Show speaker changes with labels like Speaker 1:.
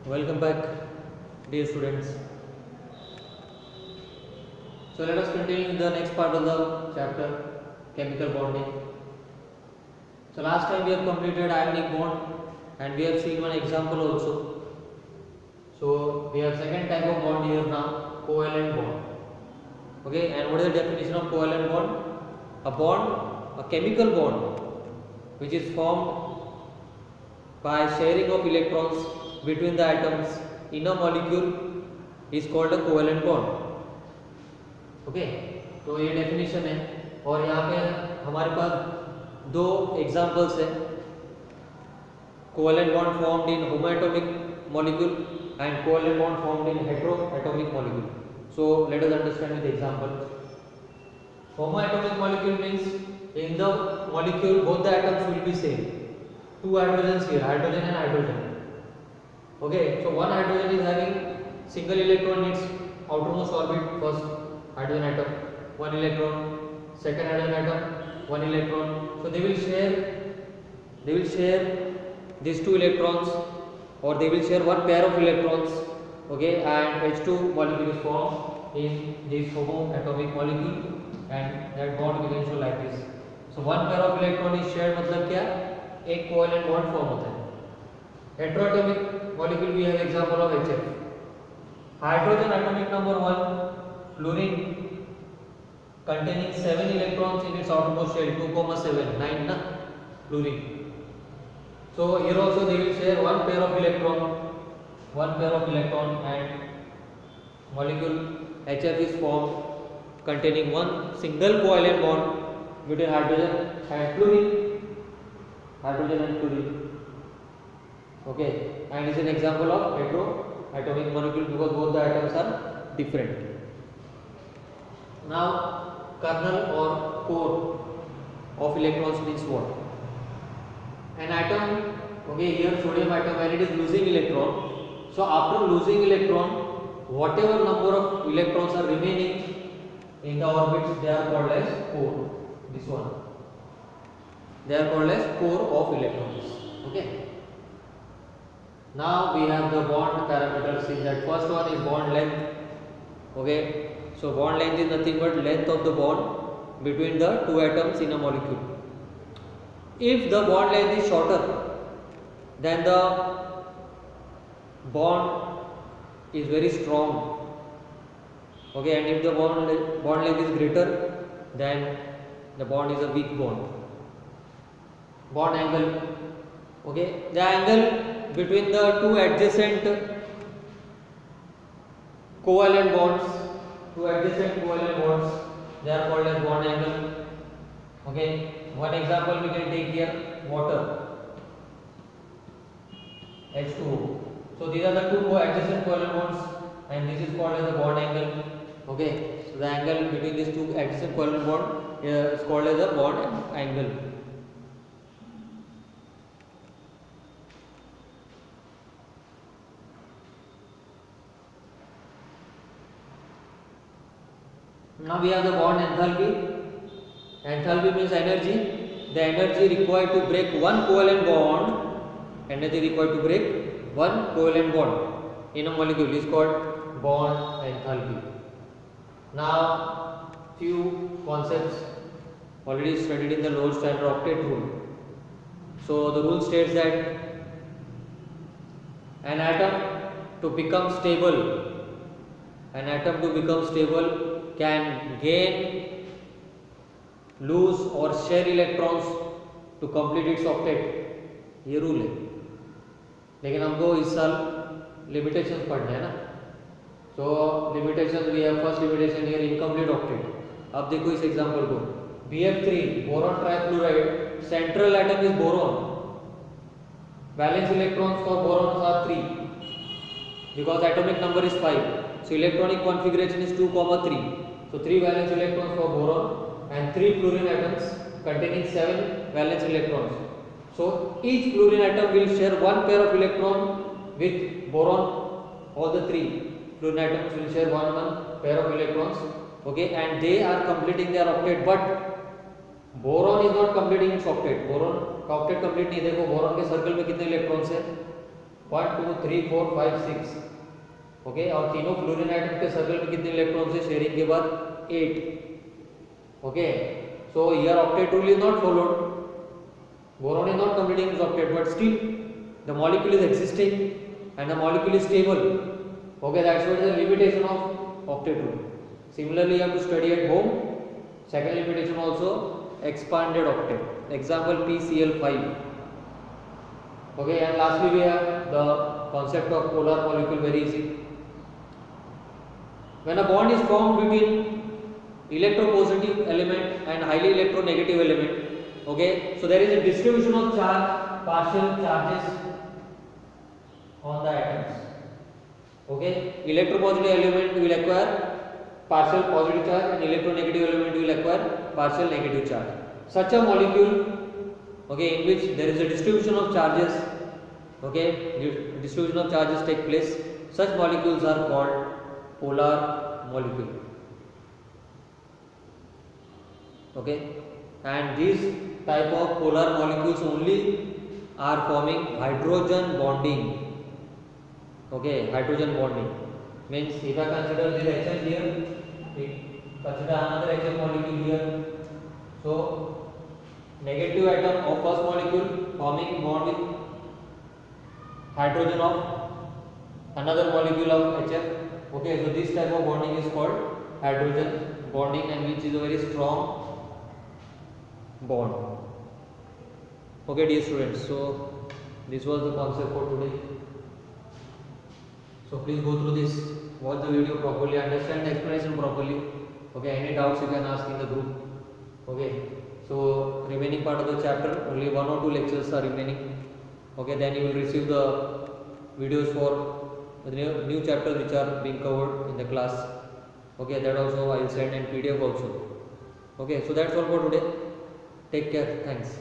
Speaker 1: Welcome back, dear students. So let us continue the next part of the chapter, chemical bonding. So last time we have completed ionic bond and we have seen one example also. So we have second type of bond here now, covalent bond. Okay, and what is the definition of covalent bond? A bond, a chemical bond, which is formed by sharing of electrons between the atoms in a molecule is called a covalent bond. Okay तो ये definition है और यहाँ पे हमारे पास दो examples है covalent bond formed in homoatomic molecule and covalent bond formed in heteroatomic molecule. So let us understand with example. Homoatomic molecule means in the molecule both the atoms will be same. Two hydrogens here, hydrogen and hydrogen. Okay, so one hydrogen is having single electron in its outermost orbit, first hydrogen atom, one electron, second hydrogen atom, one electron. So they will share these two electrons, or they will share one pair of electrons. Okay, and H2 molecule is formed in this homoatomic molecule. And that bond we can show like this. So one pair of electron is shared मतलब क्या? एक covalent bond form होता है. Heteroatomic molecule we have example of HF. Hydrogen atomic number 1, fluorine containing 7 electrons in its outermost shell, 2,7, 9 na fluorine. So here also they will share one pair of electron and molecule HF is formed containing one single covalent bond between hydrogen and fluorine. Okay, and is an example of heteroatomic molecule because both the atoms are different. Now, kernel or core of electrons means what? An atom, okay, here sodium atom, when it is losing electron, so after losing electron, whatever number of electrons are remaining in the orbits, they are called as core. This one, they are called as core of electrons. Okay, now we have the bond parameters. In that first one is bond length. Okay, so bond length is nothing but length of the bond between the two atoms in a molecule. If the bond length is shorter, then the bond is very strong. Okay, and if the bond length is greater, then the bond is a weak bond. Bond angle. Okay, the angle between the two adjacent covalent bonds, they are called as bond angle. Okay, one example we can take here, water, H2O. So these are the two adjacent covalent bonds, and this is called as the bond angle. Okay, so the angle between these two adjacent covalent bond is called as a bond angle. Now we have the bond enthalpy. Enthalpy means energy. The energy required to break one covalent bond, in a molecule is called bond enthalpy. Now, few concepts already studied in the lower standard octet rule. So the rule states that an atom to become stable can gain, lose or share electrons to complete its octet. ये rule है, लेकिन हमको इस साल limitations पढ़ना है ना. So limitations we have first limitation here, incomplete octet. अब देखो इस एग्जांपल को, BF3 boron trifluoride, central atom is boron, valence electrons for boron are 3 because atomic number is 5. So electronic configuration is 2, 3. So 3 valence electrons for boron and 3 fluorine atoms containing 7 valence electrons. So each fluorine atom will share one pair of electron with boron. All the 3 fluorine atoms will share one pair of electrons. Okay, and they are completing their octet, but boron is not completing its octet. Boron का octet complete नहीं. देखो boron के circle में कितने electrons है? 1 2 3 4 5 6, okay, और तीनों fluorine atom के सर्कल में कितने इलेक्ट्रॉन्स है शेयरिंग के बाद 8, okay. So here octet rule is not followed, boron is not completing this octet, but still the molecule is existing and the molecule is stable, okay. That's what is the limitation of octet rule. Similarly you have to study at home. Second limitation also, expanded octet, example PCl5, okay. And lastly we have the concept of polar molecule, very easy. When a bond is formed between electropositive element and highly electronegative element, okay, so there is a distribution of charge, partial charges on the atoms, okay. Electropositive element will acquire partial positive charge and electronegative element will acquire partial negative charge. Such a molecule, okay, in which there is a distribution of charges, okay, distribution of charges take place, such molecules are called polar molecule, okay. And these type of polar molecules only are forming hydrogen bonding, okay. Hydrogen bonding means if I consider this HF here, consider another HF molecule here, so negative atom of first molecule forming bond with hydrogen of another molecule of HF, okay. So this type of bonding is called hydrogen bonding, and which is a very strong bond, okay dear students. So this was the concept for today, so please go through this, watch the video properly, understand the explanation properly, okay. Any doubts you can ask in the group, okay. So remaining part of the chapter, only 1 or 2 lectures are remaining, okay. Then you will receive the videos for the new chapters which are being covered in the class, okay. That also I will send in PDF also, okay. So that's all for today. Take care. Thanks.